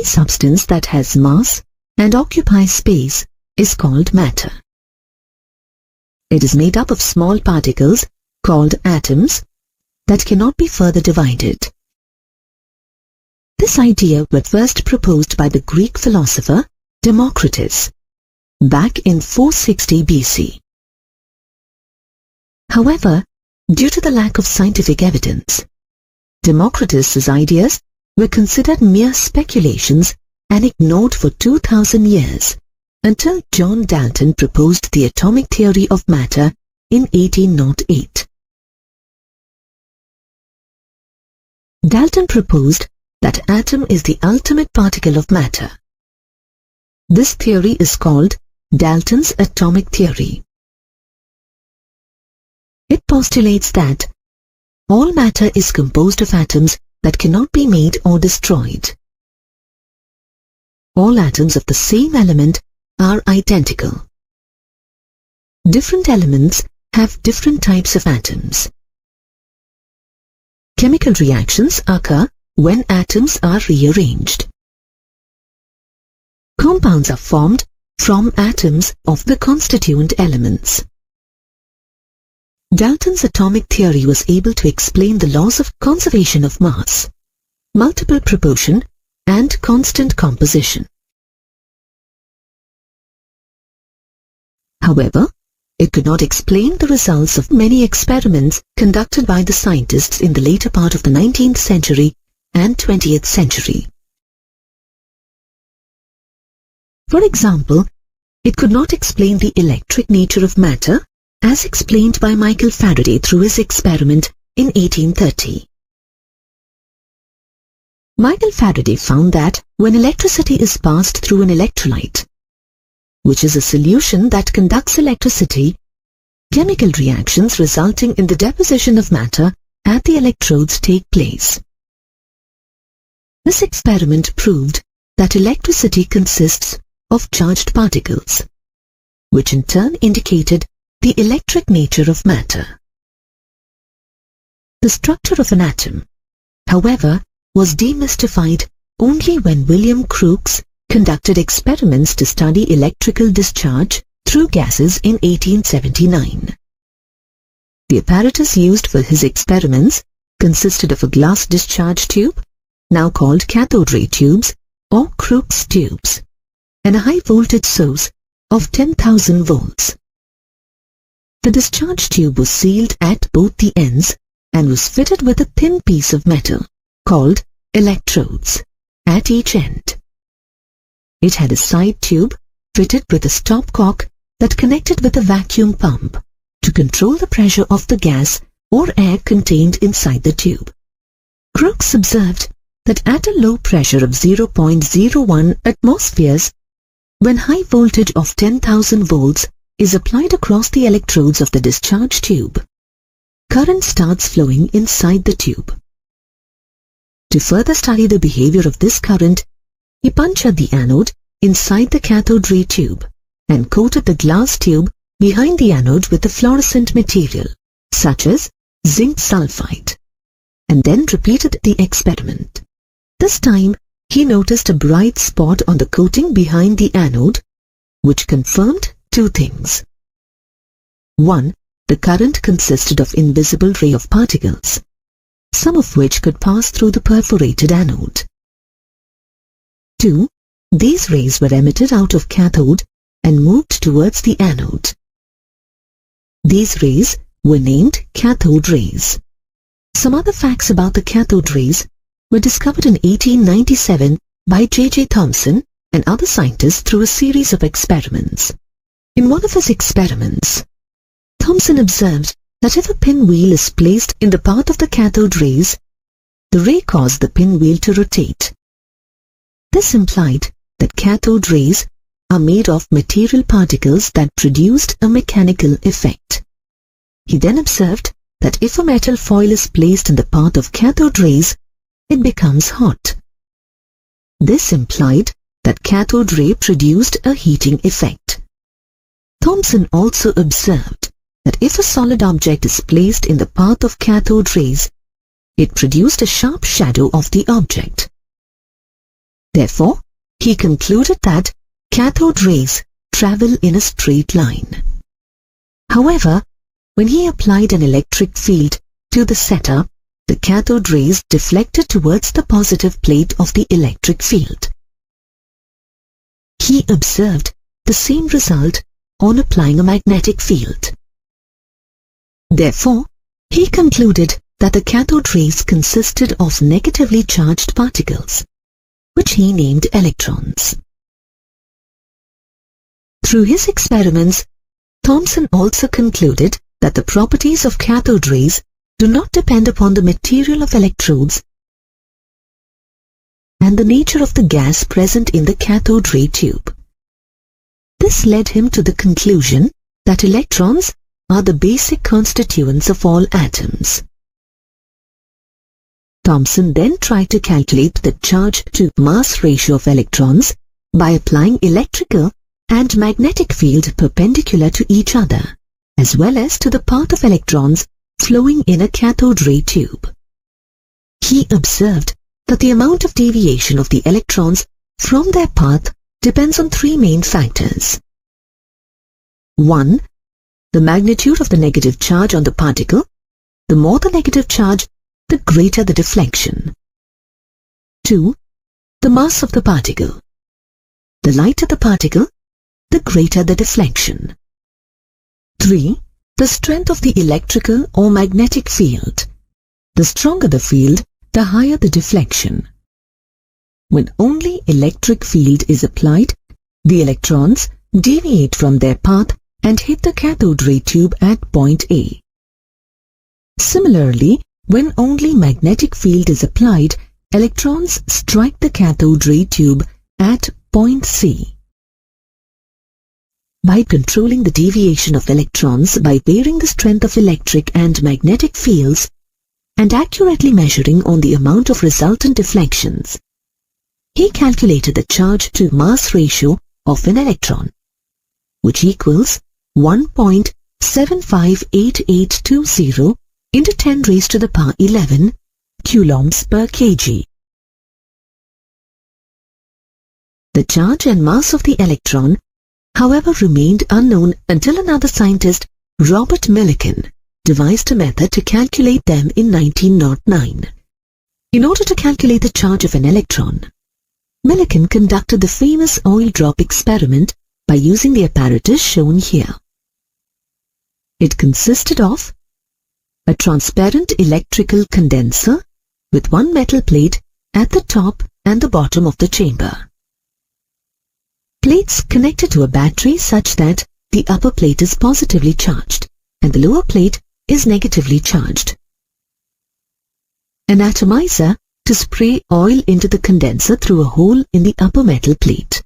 Any substance that has mass and occupies space is called matter. It is made up of small particles called atoms that cannot be further divided. This idea was first proposed by the Greek philosopher Democritus back in 460 BC. However, due to the lack of scientific evidence, Democritus's ideas were considered mere speculations and ignored for 2000 years until John Dalton proposed the atomic theory of matter in 1808. Dalton proposed that atom is the ultimate particle of matter. This theory is called Dalton's atomic theory. It postulates that all matter is composed of atoms that cannot be made or destroyed. All atoms of the same element are identical. Different elements have different types of atoms. Chemical reactions occur when atoms are rearranged. Compounds are formed from atoms of the constituent elements. Dalton's atomic theory was able to explain the laws of conservation of mass, multiple proportion, and constant composition. However, it could not explain the results of many experiments conducted by the scientists in the later part of the 19th century and 20th century. For example, it could not explain the electric nature of matter as explained by Michael Faraday through his experiment in 1830. Michael Faraday found that when electricity is passed through an electrolyte, which is a solution that conducts electricity, chemical reactions resulting in the deposition of matter at the electrodes take place. This experiment proved that electricity consists of charged particles, which in turn indicated the electric nature of matter. The structure of an atom, however, was demystified only when William Crookes conducted experiments to study electrical discharge through gases in 1879. The apparatus used for his experiments consisted of a glass discharge tube, now called cathode ray tubes or Crookes tubes, and a high voltage source of 10,000 volts. The discharge tube was sealed at both the ends and was fitted with a thin piece of metal called electrodes at each end. It had a side tube fitted with a stopcock that connected with a vacuum pump to control the pressure of the gas or air contained inside the tube. Crookes observed that at a low pressure of 0.01 atmospheres, when high voltage of 10,000 volts is applied across the electrodes of the discharge tube, current starts flowing inside the tube. To further study the behavior of this current, he punctured the anode inside the cathode ray tube and coated the glass tube behind the anode with a fluorescent material, such as zinc sulfide, and then repeated the experiment. This time, he noticed a bright spot on the coating behind the anode, which confirmed two things. One, the current consisted of invisible ray of particles, some of which could pass through the perforated anode. Two, these rays were emitted out of cathode and moved towards the anode. These rays were named cathode rays. Some other facts about the cathode rays were discovered in 1897 by J.J. Thomson and other scientists through a series of experiments. In one of his experiments, Thomson observed that if a pinwheel is placed in the path of the cathode rays, the ray caused the pinwheel to rotate. This implied that cathode rays are made of material particles that produced a mechanical effect. He then observed that if a metal foil is placed in the path of cathode rays, it becomes hot. This implied that cathode ray produced a heating effect. Thomson also observed that if a solid object is placed in the path of cathode rays, it produced a sharp shadow of the object. Therefore, he concluded that cathode rays travel in a straight line. However, when he applied an electric field to the setup, the cathode rays deflected towards the positive plate of the electric field. He observed the same result on applying a magnetic field. Therefore, he concluded that the cathode rays consisted of negatively charged particles, which he named electrons. Through his experiments, Thomson also concluded that the properties of cathode rays do not depend upon the material of electrodes and the nature of the gas present in the cathode ray tube. This led him to the conclusion that electrons are the basic constituents of all atoms. Thomson then tried to calculate the charge to mass ratio of electrons by applying electrical and magnetic field perpendicular to each other, as well as to the path of electrons flowing in a cathode ray tube. He observed that the amount of deviation of the electrons from their path depends on three main factors. 1. The magnitude of the negative charge on the particle. The more the negative charge, the greater the deflection. 2. The mass of the particle. The lighter the particle, the greater the deflection. 3. The strength of the electrical or magnetic field. The stronger the field, the higher the deflection. When only electric field is applied, the electrons deviate from their path and hit the cathode ray tube at point A. Similarly, when only magnetic field is applied, electrons strike the cathode ray tube at point C. By controlling the deviation of electrons by varying the strength of electric and magnetic fields and accurately measuring on the amount of resultant deflections, he calculated the charge to mass ratio of an electron, which equals 1.758820 into 10 raised to the power 11 coulombs per kg. The charge and mass of the electron, however, remained unknown until another scientist, Robert Millikan, devised a method to calculate them in 1909. In order to calculate the charge of an electron, Millikan conducted the famous oil drop experiment by using the apparatus shown here. It consisted of a transparent electrical condenser with one metal plate at the top and the bottom of the chamber. Plates connected to a battery such that the upper plate is positively charged and the lower plate is negatively charged. An atomizer to spray oil into the condenser through a hole in the upper metal plate.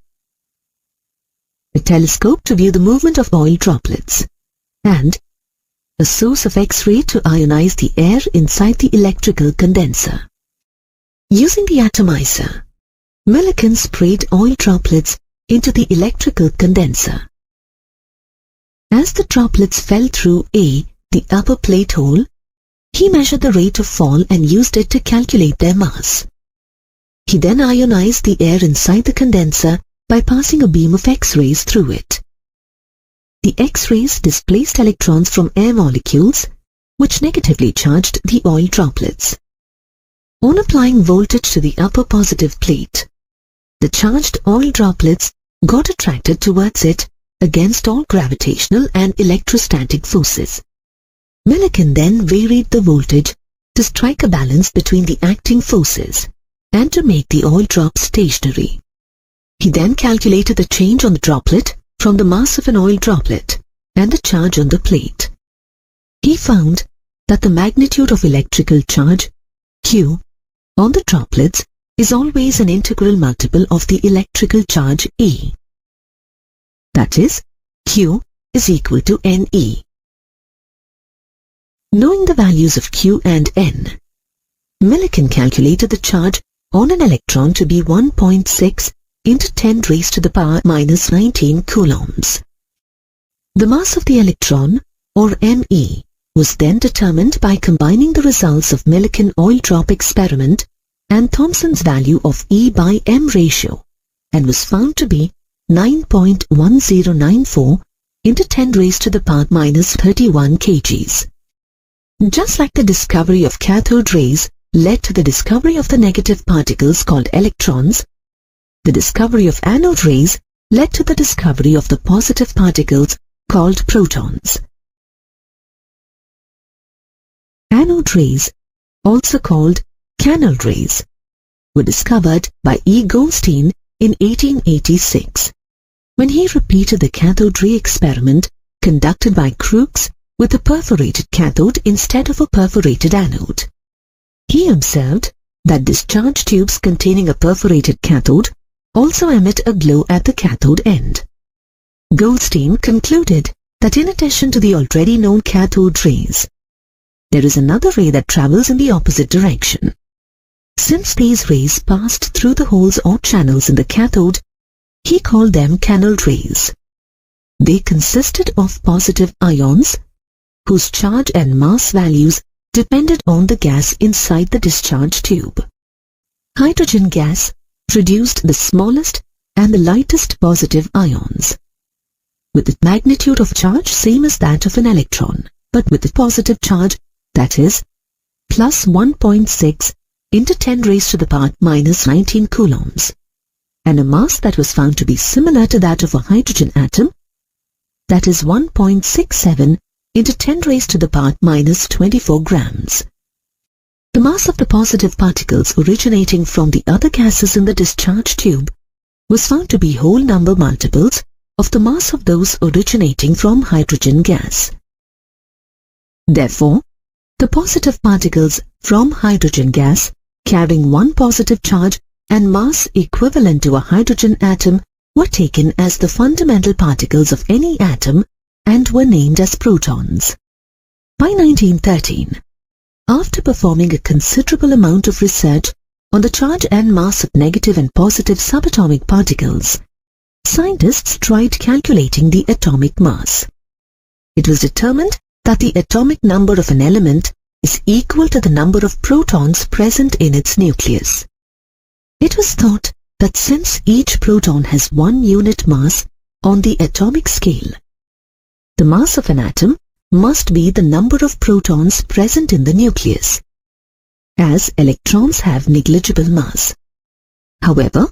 A telescope to view the movement of oil droplets, and a source of X-ray to ionize the air inside the electrical condenser. Using the atomizer, Millikan sprayed oil droplets into the electrical condenser. As the droplets fell through the upper plate hole, he measured the rate of fall and used it to calculate their mass. He then ionized the air inside the condenser by passing a beam of X-rays through it. The X-rays displaced electrons from air molecules, which negatively charged the oil droplets. On applying voltage to the upper positive plate, the charged oil droplets got attracted towards it against all gravitational and electrostatic forces. Millikan then varied the voltage to strike a balance between the acting forces and to make the oil drop stationary. He then calculated the change on the droplet from the mass of an oil droplet and the charge on the plate. He found that the magnitude of electrical charge, Q, on the droplets is always an integral multiple of the electrical charge E. That is, Q is equal to NE. Knowing the values of Q and N, Millikan calculated the charge on an electron to be 1.6 into 10 raised to the power minus 19 coulombs. The mass of the electron, or ME, was then determined by combining the results of Millikan oil drop experiment and Thomson's value of E by M ratio, and was found to be 9.1094 into 10 raised to the power minus 31 kgs. Just like the discovery of cathode rays led to the discovery of the negative particles called electrons, the discovery of anode rays led to the discovery of the positive particles called protons. Anode rays, also called canal rays, were discovered by E. Goldstein in 1886, when he repeated the cathode ray experiment conducted by Crookes with a perforated cathode instead of a perforated anode. He observed that discharge tubes containing a perforated cathode also emit a glow at the cathode end. Goldstein concluded that in addition to the already known cathode rays, there is another ray that travels in the opposite direction. Since these rays passed through the holes or channels in the cathode, he called them canal rays. They consisted of positive ions, whose charge and mass values depended on the gas inside the discharge tube. Hydrogen gas produced the smallest and the lightest positive ions, with the magnitude of charge same as that of an electron, but with a positive charge, that is, plus 1.6 into 10 raised to the power minus 19 coulombs, and a mass that was found to be similar to that of a hydrogen atom, that is 1.67 into 10 raised to the power minus 24 grams. The mass of the positive particles originating from the other gases in the discharge tube was found to be whole number multiples of the mass of those originating from hydrogen gas. Therefore, the positive particles from hydrogen gas carrying one positive charge and mass equivalent to a hydrogen atom were taken as the fundamental particles of any atom and were named as protons. By 1913, after performing a considerable amount of research on the charge and mass of negative and positive subatomic particles, scientists tried calculating the atomic mass. It was determined that the atomic number of an element is equal to the number of protons present in its nucleus. It was thought that since each proton has one unit mass on the atomic scale, the mass of an atom must be the number of protons present in the nucleus, as electrons have negligible mass. However,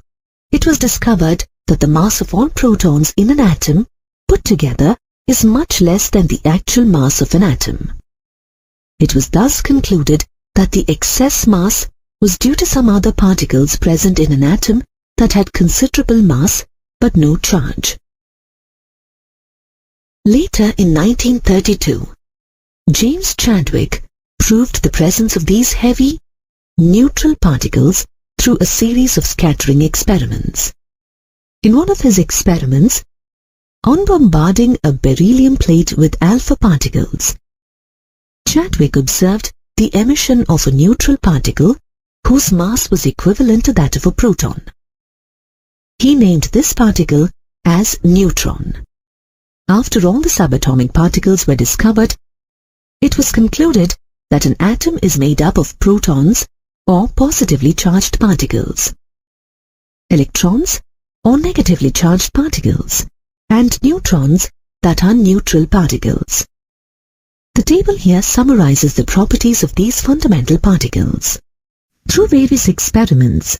it was discovered that the mass of all protons in an atom put together is much less than the actual mass of an atom. It was thus concluded that the excess mass was due to some other particles present in an atom that had considerable mass but no charge. Later in 1932, James Chadwick proved the presence of these heavy, neutral particles through a series of scattering experiments. In one of his experiments, on bombarding a beryllium plate with alpha particles, Chadwick observed the emission of a neutral particle whose mass was equivalent to that of a proton. He named this particle as neutron. After all the subatomic particles were discovered, it was concluded that an atom is made up of protons or positively charged particles, electrons or negatively charged particles, and neutrons that are neutral particles. The table here summarizes the properties of these fundamental particles. Through various experiments,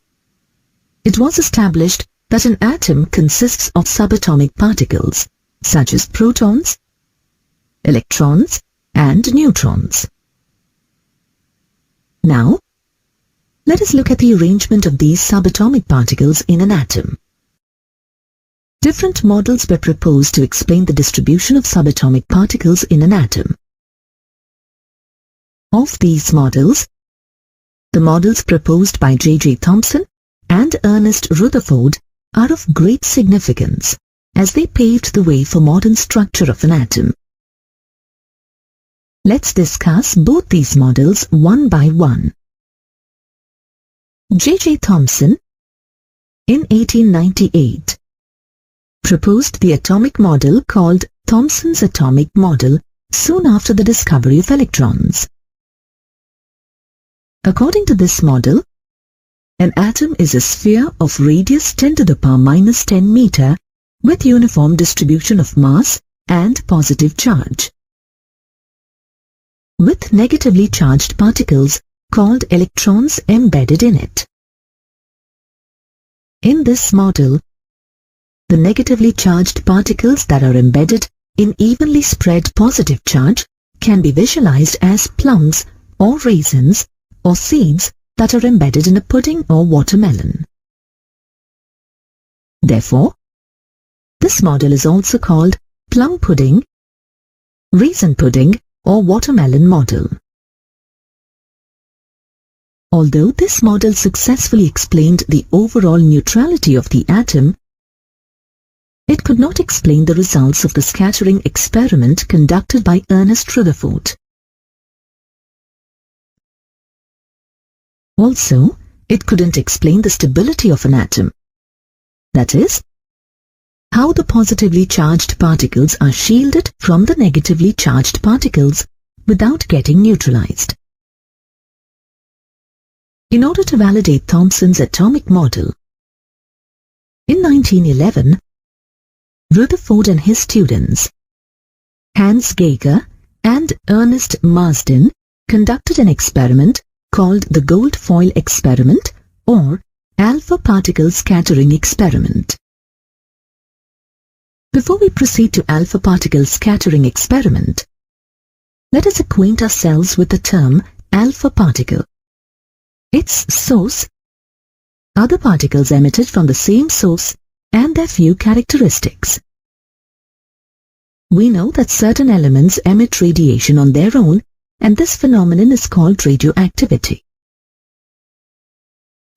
it was established that an atom consists of subatomic particles such as protons, electrons, and neutrons. Now, let us look at the arrangement of these subatomic particles in an atom. Different models were proposed to explain the distribution of subatomic particles in an atom. Of these models, the models proposed by J.J. Thomson and Ernest Rutherford are of great significance as they paved the way for modern structure of an atom. Let's discuss both these models one by one. J.J. Thomson, in 1898, proposed the atomic model called Thomson's atomic model soon after the discovery of electrons. According to this model, An atom is a sphere of radius 10 to the power minus 10 meter with uniform distribution of mass and positive charge, with negatively charged particles called electrons embedded in it. In this model, the negatively charged particles that are embedded in evenly spread positive charge can be visualized as plums or raisins or seeds that are embedded in a pudding or watermelon. Therefore, this model is also called plum pudding, raisin pudding, or watermelon model. Although this model successfully explained the overall neutrality of the atom, it could not explain the results of the scattering experiment conducted by Ernest Rutherford. Also, it couldn't explain the stability of an atom. That is, how the positively charged particles are shielded from the negatively charged particles without getting neutralized. In order to validate Thomson's atomic model, in 1911, Rutherford and his students, Hans Geiger and Ernest Marsden, conducted an experiment called the gold foil experiment or alpha particle scattering experiment. Before we proceed to alpha particle scattering experiment, let us acquaint ourselves with the term alpha particle. Its source, other particles emitted from the same source, and their few characteristics. We know that certain elements emit radiation on their own, and this phenomenon is called radioactivity.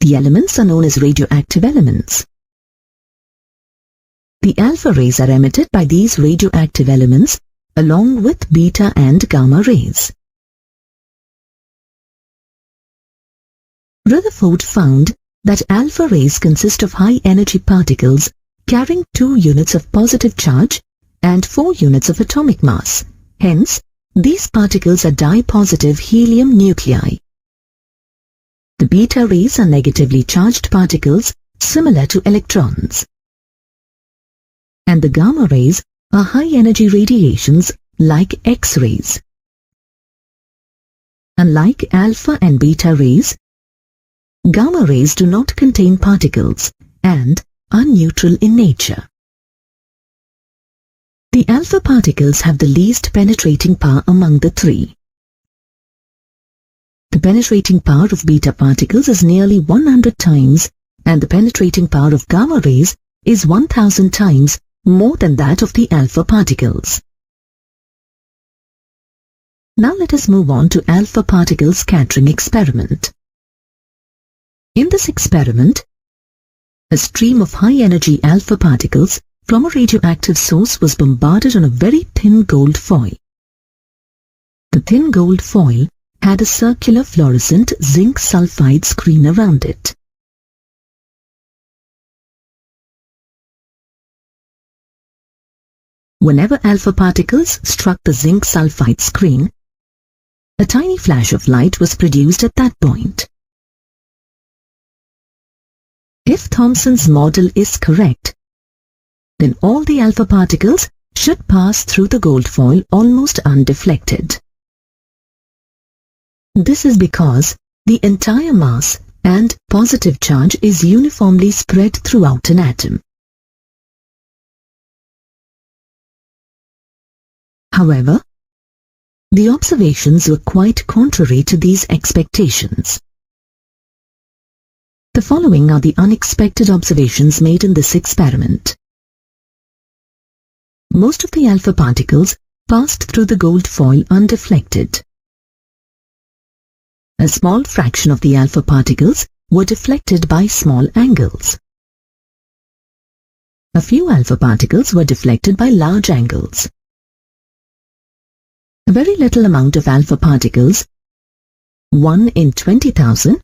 The elements are known as radioactive elements. The alpha rays are emitted by these radioactive elements along with beta and gamma rays. Rutherford found that alpha rays consist of high-energy particles carrying 2 units of positive charge and 4 units of atomic mass. Hence, these particles are dye-positive helium nuclei. The beta rays are negatively charged particles similar to electrons. And the gamma rays are high-energy radiations like X-rays. Unlike alpha and beta rays, gamma rays do not contain particles and are neutral in nature. The alpha particles have the least penetrating power among the 3. The penetrating power of beta particles is nearly 100 times and the penetrating power of gamma rays is 1000 times more than that of the alpha particles. Now let us move on to alpha particle scattering experiment. In this experiment, a stream of high-energy alpha particles from a radioactive source was bombarded on a very thin gold foil. The thin gold foil had a circular fluorescent zinc sulfide screen around it. Whenever alpha particles struck the zinc sulfide screen, a tiny flash of light was produced at that point. If Thomson's model is correct, then all the alpha particles should pass through the gold foil almost undeflected. This is because the entire mass and positive charge is uniformly spread throughout an atom. However, the observations were quite contrary to these expectations. The following are the unexpected observations made in this experiment. Most of the alpha particles passed through the gold foil undeflected. A small fraction of the alpha particles were deflected by small angles. A few alpha particles were deflected by large angles. A very little amount of alpha particles, 1 in 20,000,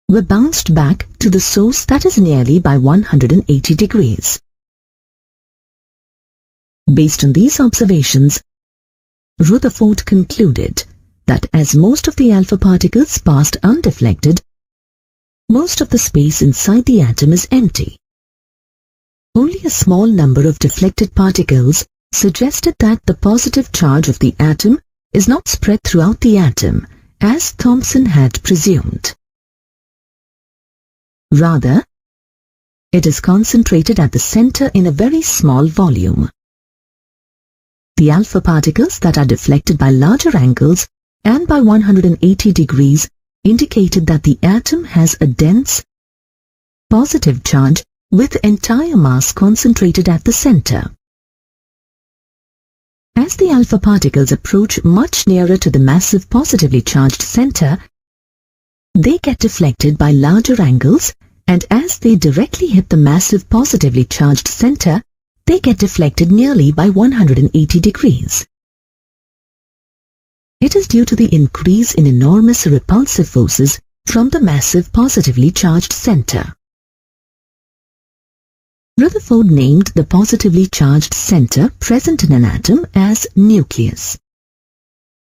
were bounced back to the source, that is nearly by 180 degrees. Based on these observations, Rutherford concluded that as most of the alpha particles passed undeflected, most of the space inside the atom is empty. Only a small number of deflected particles suggested that the positive charge of the atom is not spread throughout the atom, as Thomson had presumed. Rather, it is concentrated at the center in a very small volume. The alpha particles that are deflected by larger angles and by 180 degrees indicated that the atom has a dense, positive charge with entire mass concentrated at the center. As the alpha particles approach much nearer to the massive positively charged center, they get deflected by larger angles, and as they directly hit the massive positively charged center, they get deflected nearly by 180 degrees. It is due to the increase in enormous repulsive forces from the massive positively charged center. Rutherford named the positively charged center present in an atom as nucleus.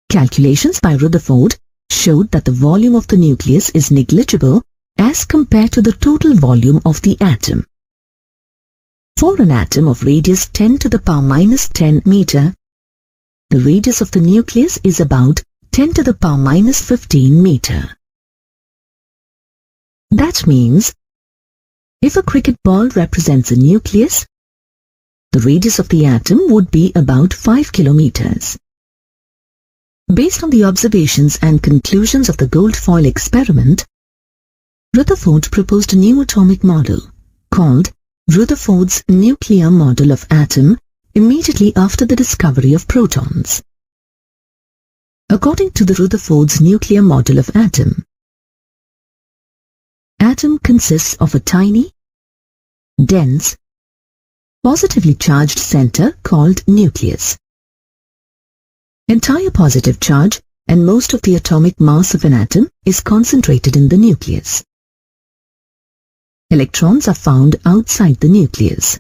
Calculations by Rutherford showed that the volume of the nucleus is negligible as compared to the total volume of the atom. For an atom of radius 10 to the power minus 10 meter, the radius of the nucleus is about 10 to the power minus 15 meter. That means, if a cricket ball represents a nucleus, the radius of the atom would be about 5 kilometers. Based on the observations and conclusions of the gold foil experiment, Rutherford proposed a new atomic model called Rutherford's nuclear model of atom immediately after the discovery of protons. According to the Rutherford's nuclear model of atom consists of a tiny, dense, positively charged center called nucleus. Entire positive charge and most of the atomic mass of an atom is concentrated in the nucleus. Electrons are found outside the nucleus.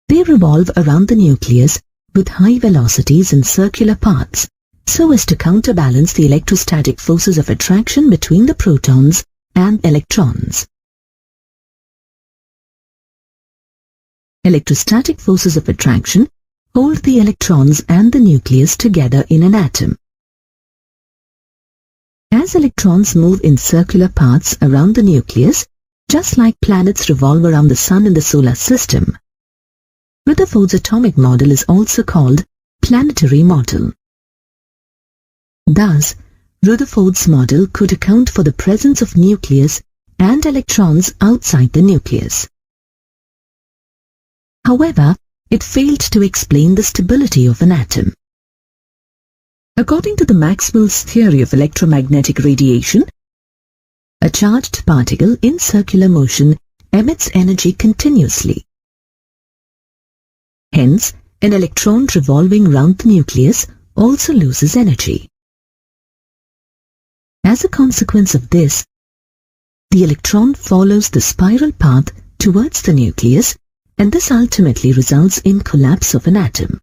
They revolve around the nucleus with high velocities in circular paths so as to counterbalance the electrostatic forces of attraction between the protons and electrons. Electrostatic forces of attraction hold the electrons and the nucleus together in an atom. As electrons move in circular paths around the nucleus, just like planets revolve around the sun in the solar system, Rutherford's atomic model is also called planetary model. Thus, Rutherford's model could account for the presence of nucleus and electrons outside the nucleus. However, it failed to explain the stability of an atom. According to the Maxwell's theory of electromagnetic radiation, a charged particle in circular motion emits energy continuously. Hence, an electron revolving round the nucleus also loses energy. As a consequence of this, the electron follows the spiral path towards the nucleus, and this ultimately results in collapse of an atom.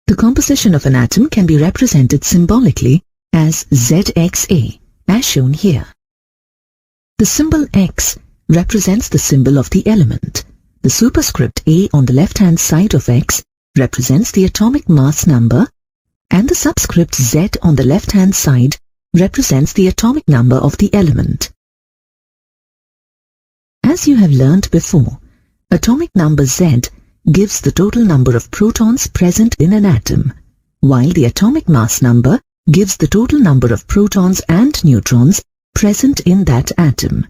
The composition of an atom can be represented symbolically as ZXA, as shown here. The symbol X represents the symbol of the element. The superscript A on the left-hand side of X represents the atomic mass number, and the subscript Z on the left-hand side represents the atomic number of the element. As you have learnt before, atomic number Z gives the total number of protons present in an atom, while the atomic mass number gives the total number of protons and neutrons present in that atom.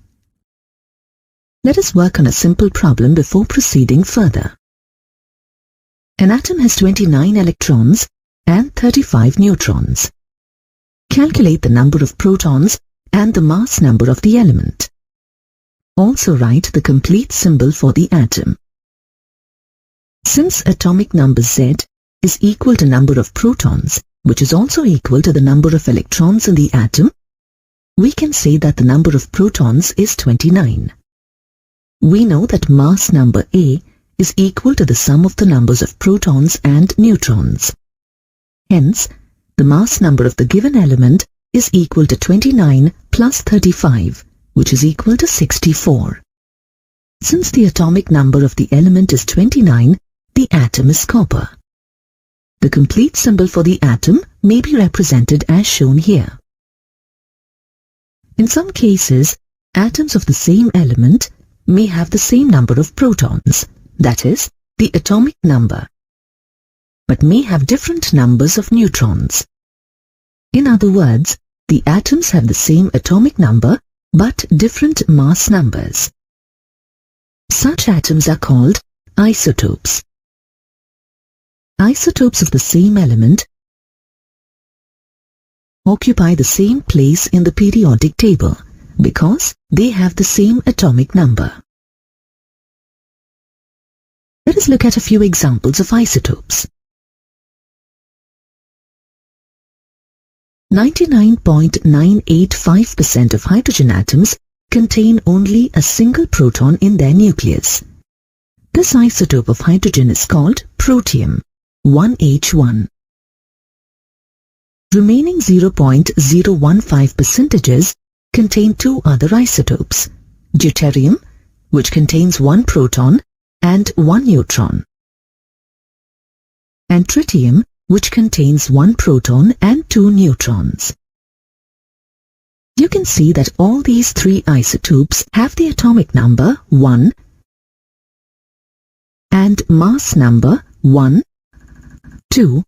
Let us work on a simple problem before proceeding further. An atom has 29 electrons and 35 neutrons. Calculate the number of protons and the mass number of the element. Also write the complete symbol for the atom. Since atomic number Z is equal to number of protons, which is also equal to the number of electrons in the atom, we can say that the number of protons is 29. We know that mass number A is equal to the sum of the numbers of protons and neutrons. Hence, the mass number of the given element is equal to 29 plus 35, which is equal to 64. Since the atomic number of the element is 29, the atom is copper. The complete symbol for the atom may be represented as shown here. In some cases, atoms of the same element may have the same number of protons, that is, the atomic number, but may have different numbers of neutrons. In other words, the atoms have the same atomic number but different mass numbers. Such atoms are called isotopes. Isotopes of the same element occupy the same place in the periodic table because they have the same atomic number. Let us look at a few examples of isotopes. 99.985% of hydrogen atoms contain only a single proton in their nucleus. This isotope of hydrogen is called protium, 1H1. Remaining 0.015% contain two other isotopes, deuterium, which contains one proton and one neutron, and tritium, which contains one proton and two neutrons. You can see that all these three isotopes have the atomic number 1 and mass number 1, 2,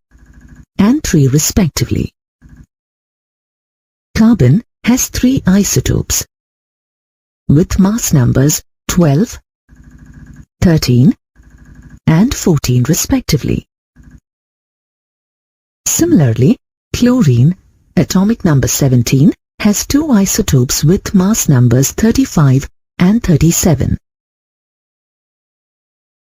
and 3 respectively. Carbon has three isotopes with mass numbers 12, 13, and 14 respectively. Similarly, chlorine, atomic number 17, has two isotopes with mass numbers 35 and 37.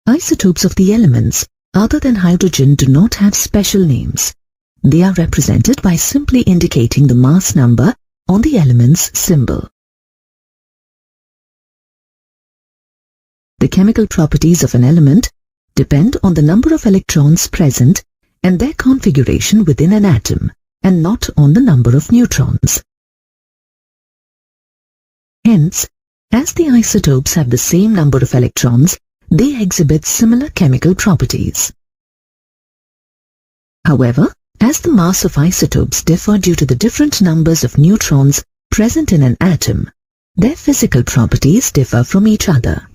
Isotopes of the elements other than hydrogen do not have special names. They are represented by simply indicating the mass number on the element's symbol. The chemical properties of an element depend on the number of electrons present and their configuration within an atom, and not on the number of neutrons. Hence, as the isotopes have the same number of electrons, they exhibit similar chemical properties. However, as the mass of isotopes differ due to the different numbers of neutrons present in an atom, their physical properties differ from each other.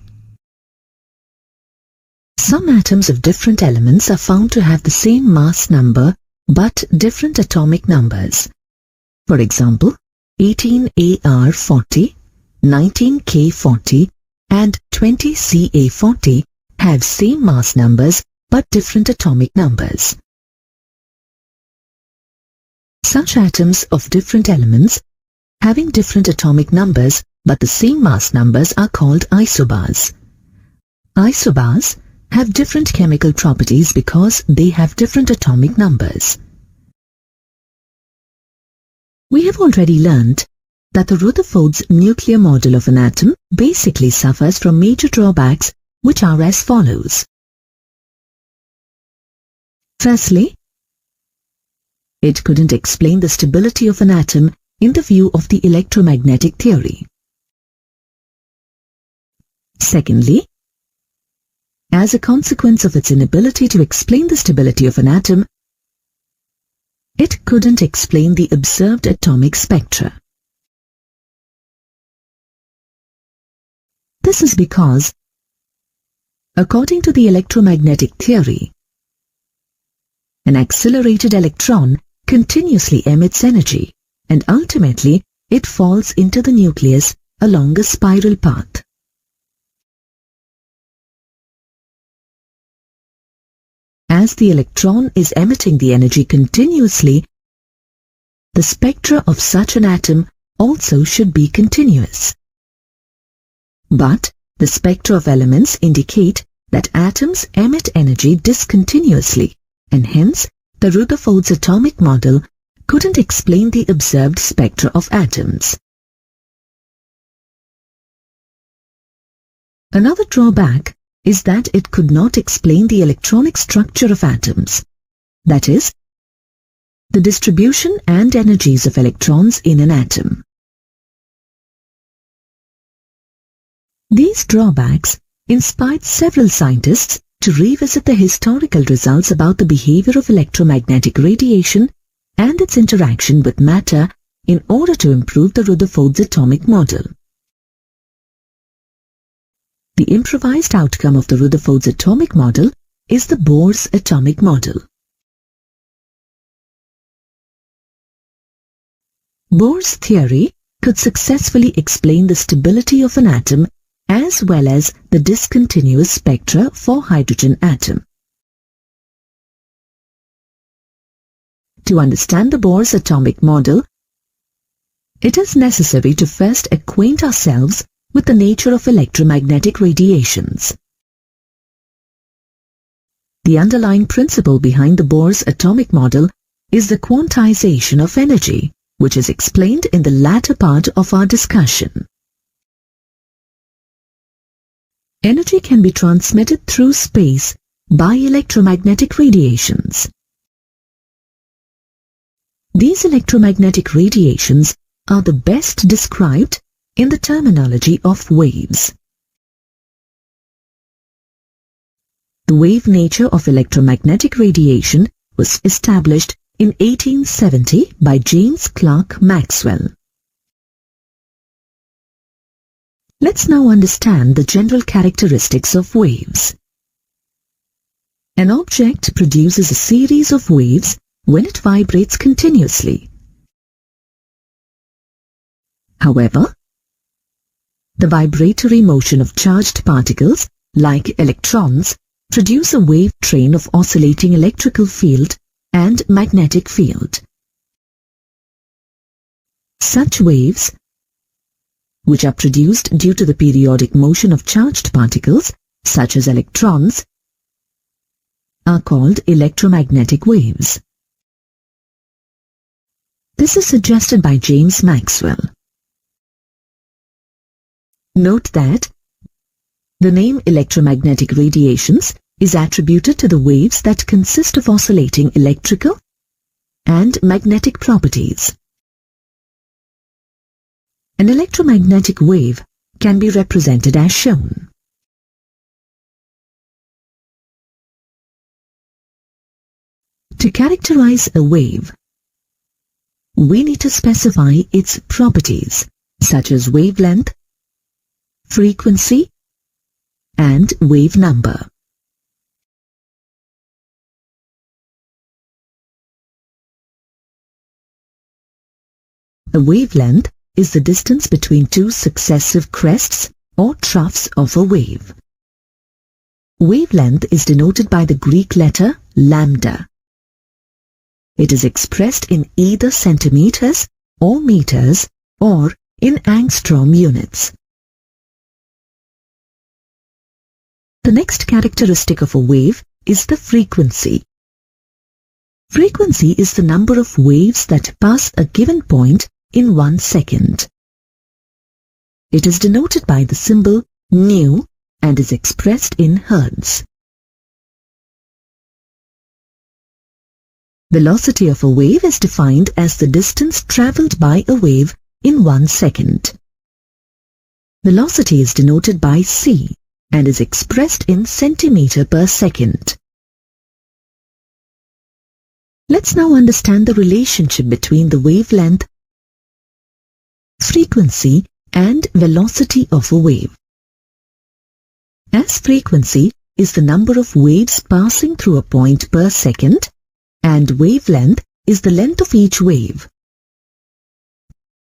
Some atoms of different elements are found to have the same mass number but different atomic numbers. For example, 18Ar40, 19K40, and 20Ca40 have same mass numbers but different atomic numbers. Such atoms of different elements having different atomic numbers but the same mass numbers are called isobars. Isobars have different chemical properties because they have different atomic numbers. We have already learned that the Rutherford's nuclear model of an atom basically suffers from major drawbacks, which are as follows. Firstly, it couldn't explain the stability of an atom in the view of the electromagnetic theory. Secondly, as a consequence of its inability to explain the stability of an atom, it couldn't explain the observed atomic spectra. This is because, according to the electromagnetic theory, an accelerated electron continuously emits energy and ultimately it falls into the nucleus along a spiral path. As the electron is emitting the energy continuously, the spectra of such an atom also should be continuous. But the spectra of elements indicate that atoms emit energy discontinuously, and hence the Rutherford's atomic model couldn't explain the observed spectra of atoms. Another drawback is that it could not explain the electronic structure of atoms. That is, the distribution and energies of electrons in an atom. These drawbacks inspired several scientists to revisit the historical results about the behavior of electromagnetic radiation and its interaction with matter in order to improve the Rutherford's atomic model. The improvised outcome of the Rutherford's atomic model is the Bohr's atomic model. Bohr's theory could successfully explain the stability of an atom as well as the discontinuous spectra for hydrogen atom. To understand the Bohr's atomic model, it is necessary to first acquaint ourselves with the nature of electromagnetic radiations. The underlying principle behind the Bohr's atomic model is the quantization of energy, which is explained in the latter part of our discussion. Energy can be transmitted through space by electromagnetic radiations. These electromagnetic radiations are the best described in the terminology of waves. The wave nature of electromagnetic radiation was established in 1870 by James Clerk Maxwell. Let's now understand the general characteristics of waves. An object produces a series of waves when it vibrates continuously. However, the vibratory motion of charged particles, like electrons, produce a wave train of oscillating electrical field and magnetic field. Such waves, which are produced due to the periodic motion of charged particles, such as electrons, are called electromagnetic waves. This is suggested by James Maxwell. Note that the name electromagnetic radiations is attributed to the waves that consist of oscillating electrical and magnetic properties. An electromagnetic wave can be represented as shown. To characterize a wave, we need to specify its properties, such as wavelength, frequency, and wave number. A wavelength is the distance between two successive crests or troughs of a wave. Wavelength is denoted by the Greek letter lambda. It is expressed in either centimeters or meters or in angstrom units. The next characteristic of a wave is the frequency. Frequency is the number of waves that pass a given point in 1 second. It is denoted by the symbol nu and is expressed in hertz. Velocity of a wave is defined as the distance traveled by a wave in 1 second. Velocity is denoted by c and is expressed in centimeter per second. Let's now understand the relationship between the wavelength, frequency, and velocity of a wave. As frequency is the number of waves passing through a point per second, and wavelength is the length of each wave,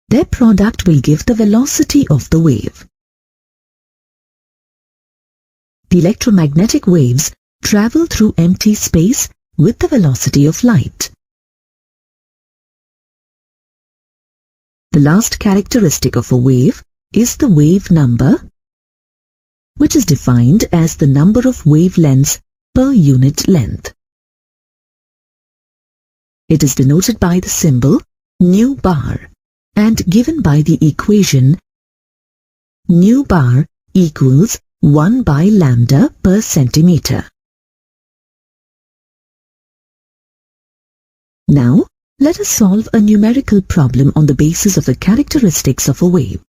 their product will give the velocity of the wave. The electromagnetic waves travel through empty space with the velocity of light. The last characteristic of a wave is the wave number, which is defined as the number of wavelengths per unit length. It is denoted by the symbol nu bar and given by the equation nu bar equals 1 by lambda per centimeter. Now, let us solve a numerical problem on the basis of the characteristics of a wave.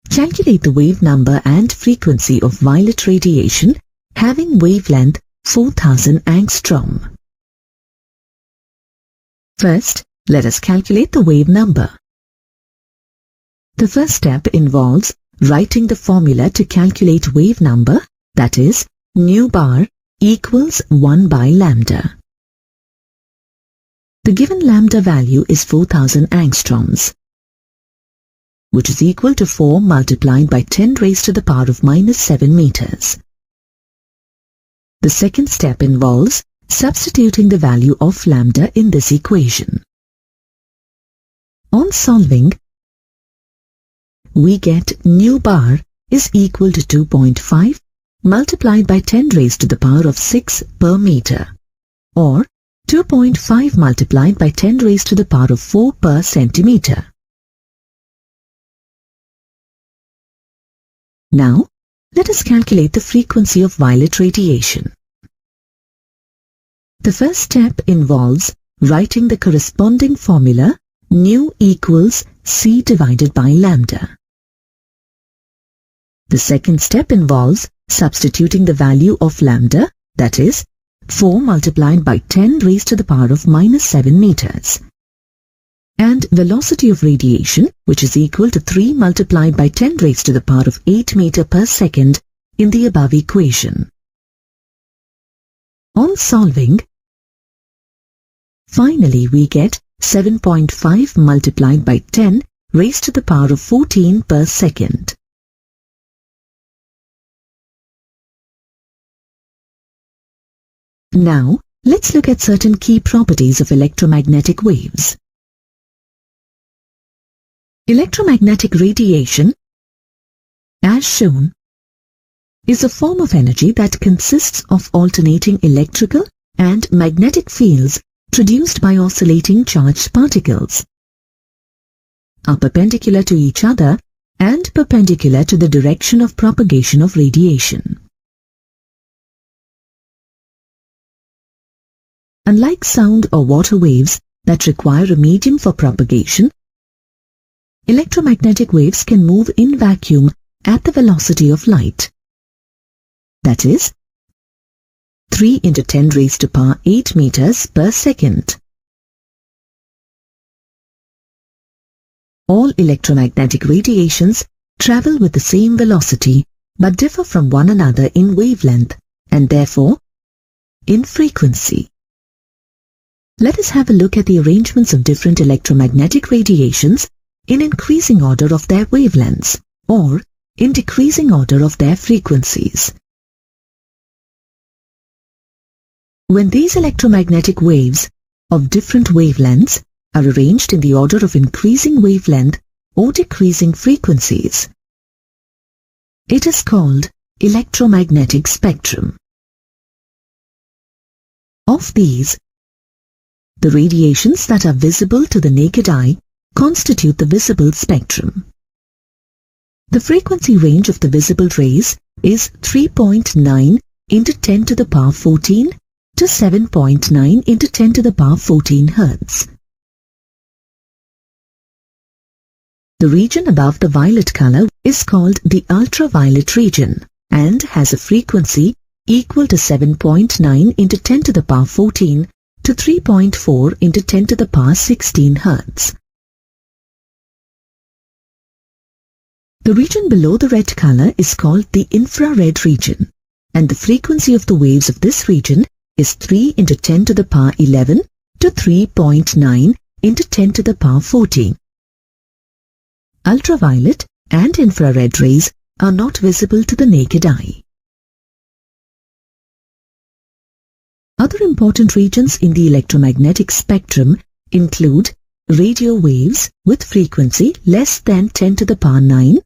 Calculate the wave number and frequency of violet radiation having wavelength 4000 angstrom. First, let us calculate the wave number. The first step involves writing the formula to calculate wave number, that is, nu bar equals 1 by lambda. The given lambda value is 4000 angstroms, which is equal to 4 multiplied by 10 raised to the power of minus 7 meters. The second step involves substituting the value of lambda in this equation. On solving, we get nu bar is equal to 2.5 multiplied by 10 raised to the power of 6 per meter, or 2.5 multiplied by 10 raised to the power of 4 per centimeter. Now, let us calculate the frequency of violet radiation. The first step involves writing the corresponding formula nu equals C divided by lambda. The second step involves substituting the value of lambda, that is, 4 multiplied by 10 raised to the power of minus 7 meters, and velocity of radiation, which is equal to 3 multiplied by 10 raised to the power of 8 meter per second in the above equation. On solving, finally we get 7.5 multiplied by 10 raised to the power of 14 per second. Now, let's look at certain key properties of electromagnetic waves. Electromagnetic radiation, as shown, is a form of energy that consists of alternating electrical and magnetic fields produced by oscillating charged particles, are perpendicular to each other and perpendicular to the direction of propagation of radiation. Unlike sound or water waves that require a medium for propagation, electromagnetic waves can move in vacuum at the velocity of light, that is, 3 into 10 raised to power 8 meters per second. All electromagnetic radiations travel with the same velocity but differ from one another in wavelength and therefore in frequency. Let us have a look at the arrangements of different electromagnetic radiations in increasing order of their wavelengths or in decreasing order of their frequencies. When these electromagnetic waves of different wavelengths are arranged in the order of increasing wavelength or decreasing frequencies, it is called electromagnetic spectrum. Of these, the radiations that are visible to the naked eye constitute the visible spectrum. The frequency range of the visible rays is 3.9 into 10 to the power 14 to 7.9 into 10 to the power 14 Hz. The region above the violet color is called the ultraviolet region and has a frequency equal to 7.9 into 10 to the power 14 to 3.4 into 10 to the power 16 Hz. The region below the red color is called the infrared region, and the frequency of the waves of this region is 3 into 10 to the power 11 to 3.9 into 10 to the power 14. Ultraviolet and infrared rays are not visible to the naked eye. Other important regions in the electromagnetic spectrum include radio waves with frequency less than 10 to the power 9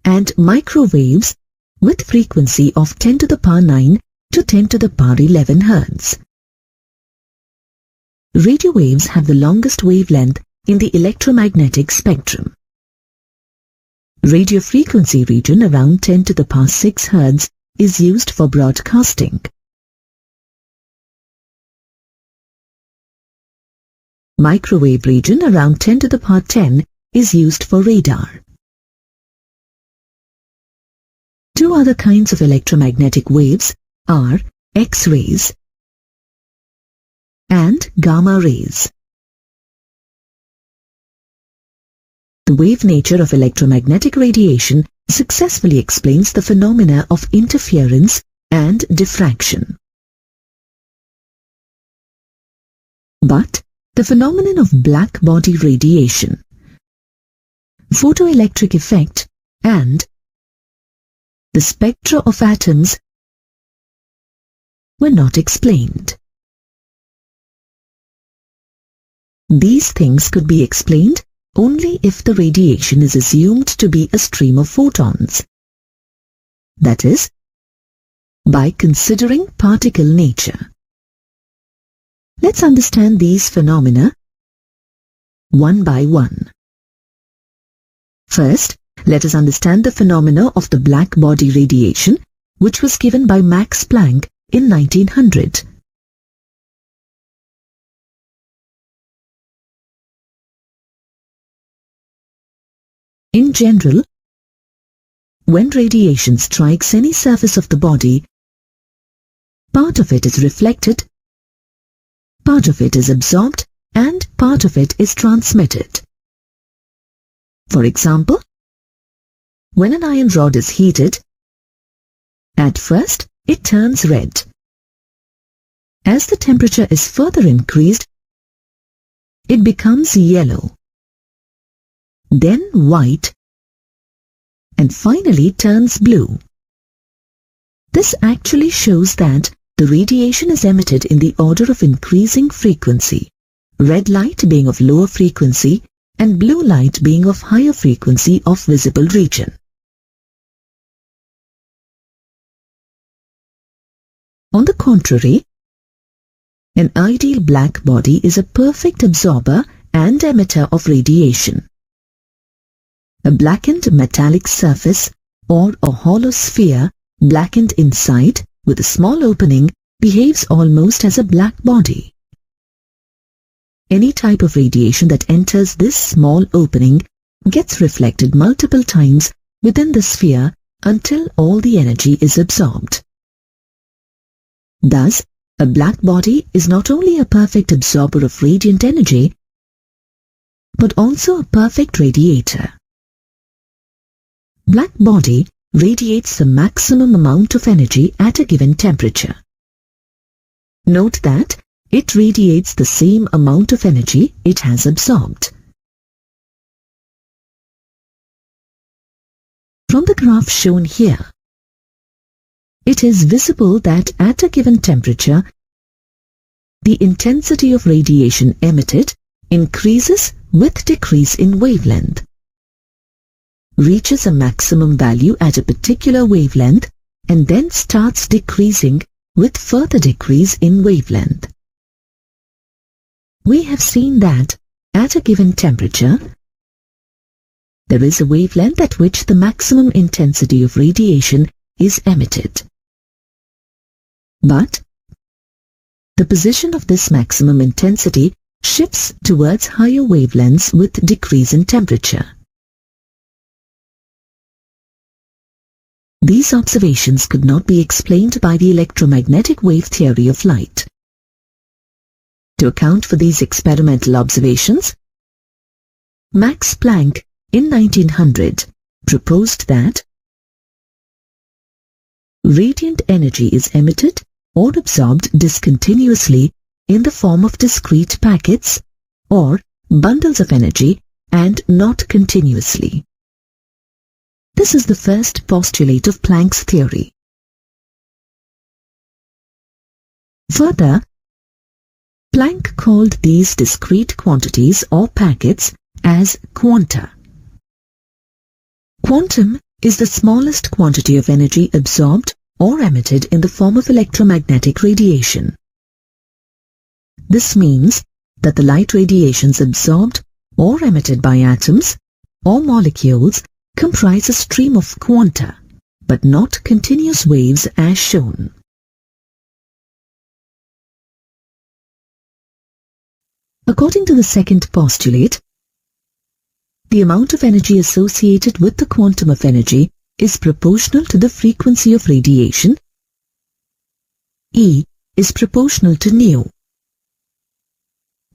and microwaves with frequency of 10 to the power 9 to 10 to the power 11 Hz. Radio waves have the longest wavelength in the electromagnetic spectrum. Radio frequency region around 10 to the power 6 Hz is used for broadcasting. Microwave region around 10 to the power 10 is used for radar. Two other kinds of electromagnetic waves are X-rays and gamma rays. The wave nature of electromagnetic radiation successfully explains the phenomena of interference and diffraction. But the phenomenon of black body radiation, photoelectric effect, and the spectra of atoms were not explained. These things could be explained only if the radiation is assumed to be a stream of photons. That is, by considering particle nature. Let's understand these phenomena one by one. First, let us understand the phenomena of the black body radiation, which was given by Max Planck in 1900. In general, when radiation strikes any surface of the body, part of it is reflected, part of it is absorbed, and part of it is transmitted. For example, when an iron rod is heated, at first it turns red. As the temperature is further increased, it becomes yellow, then white, and finally turns blue. This actually shows that the radiation is emitted in the order of increasing frequency, red light being of lower frequency and blue light being of higher frequency of visible region. On the contrary, an ideal black body is a perfect absorber and emitter of radiation. A blackened metallic surface or a hollow sphere blackened inside with a small opening behaves almost as a black body. Any type of radiation that enters this small opening gets reflected multiple times within the sphere until all the energy is absorbed. Thus, a black body is not only a perfect absorber of radiant energy, but also a perfect radiator. Black body radiates the maximum amount of energy at a given temperature. Note that it radiates the same amount of energy it has absorbed. From the graph shown here, it is visible that at a given temperature, the intensity of radiation emitted increases with decrease in wavelength, reaches a maximum value at a particular wavelength, and then starts decreasing with further decrease in wavelength. We have seen that at a given temperature, there is a wavelength at which the maximum intensity of radiation is emitted. But the position of this maximum intensity shifts towards higher wavelengths with decrease in temperature. These observations could not be explained by the electromagnetic wave theory of light. To account for these experimental observations, Max Planck in 1900 proposed that radiant energy is emitted or absorbed discontinuously in the form of discrete packets or bundles of energy and not continuously. This is the first postulate of Planck's theory. Further, Planck called these discrete quantities or packets as quanta. Quantum is the smallest quantity of energy absorbed or emitted in the form of electromagnetic radiation. This means that the light radiations absorbed or emitted by atoms or molecules comprise a stream of quanta, but not continuous waves as shown. According to the second postulate, the amount of energy associated with the quantum of energy is proportional to the frequency of radiation. E is proportional to nu,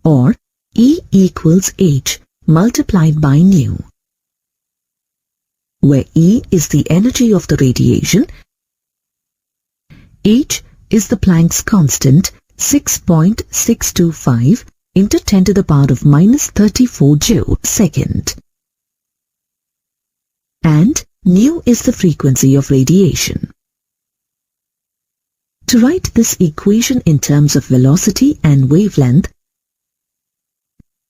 or E equals h multiplied by nu, where E is the energy of the radiation, h is the Planck's constant 6.625 into 10 to the power of minus 34 joule/second, and nu is the frequency of radiation. To write this equation in terms of velocity and wavelength,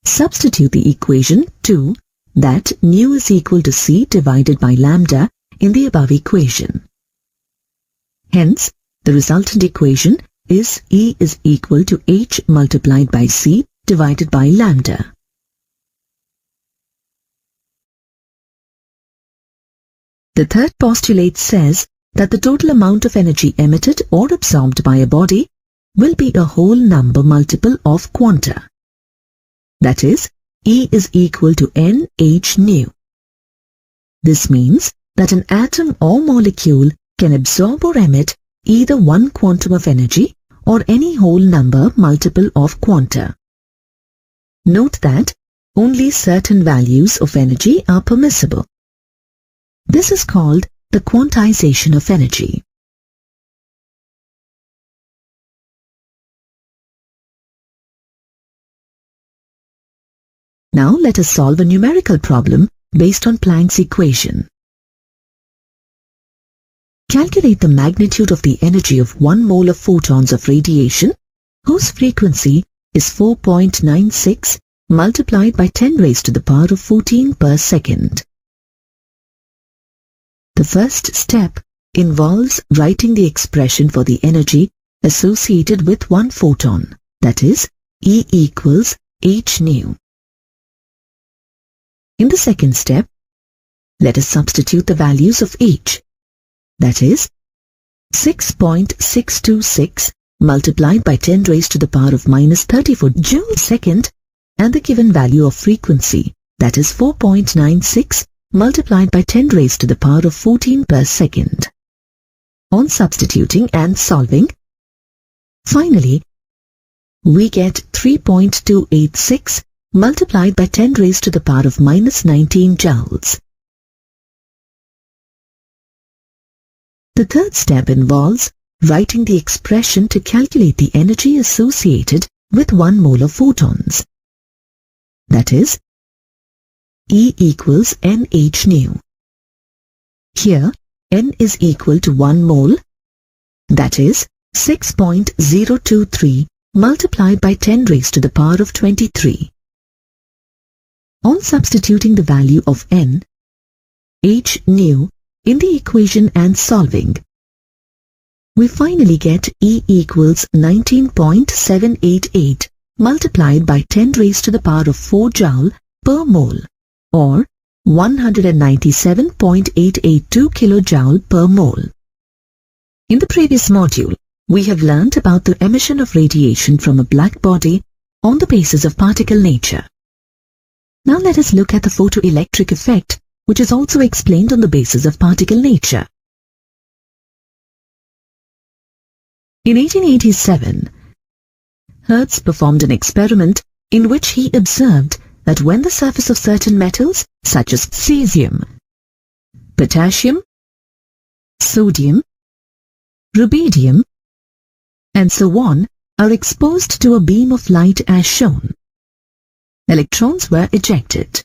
substitute the equation 2 that nu is equal to c divided by lambda in the above equation. Hence, the resultant equation is E is equal to h multiplied by c divided by lambda. The third postulate says that the total amount of energy emitted or absorbed by a body will be a whole number multiple of quanta. That is, E is equal to nh nu. This means that an atom or molecule can absorb or emit either one quantum of energy or any whole number multiple of quanta. Note that only certain values of energy are permissible. This is called the quantization of energy. Now let us solve a numerical problem based on Planck's equation. Calculate the magnitude of the energy of 1 mole of photons of radiation whose frequency is 4.96 multiplied by 10 raised to the power of 14 per second. The first step involves writing the expression for the energy associated with one photon, that is, E equals h nu. In the second step, let us substitute the values of h, that is, 6.626 multiplied by 10 raised to the power of minus 34 joule/second, and the given value of frequency, that is 4.96 multiplied by 10 raised to the power of 14 per second. On substituting and solving, finally, we get 3.286 multiplied by 10 raised to the power of minus 19 joules. The third step involves writing the expression to calculate the energy associated with 1 mole of photons. That is, E equals nh nu. Here, n is equal to 1 mole, that is 6.023 multiplied by 10 raised to the power of 23. On substituting the value of n, h nu, in the equation and solving, we finally get E equals 19.788 multiplied by 10 raised to the power of 4 joule per mole, or 197.882 kilojoule per mole. In the previous module, we have learnt about the emission of radiation from a black body on the basis of particle nature. Now let us look at the photoelectric effect, which is also explained on the basis of particle nature. In 1887, Hertz performed an experiment in which he observed that when the surface of certain metals, such as cesium, potassium, sodium, rubidium, and so on, are exposed to a beam of light as shown, electrons were ejected.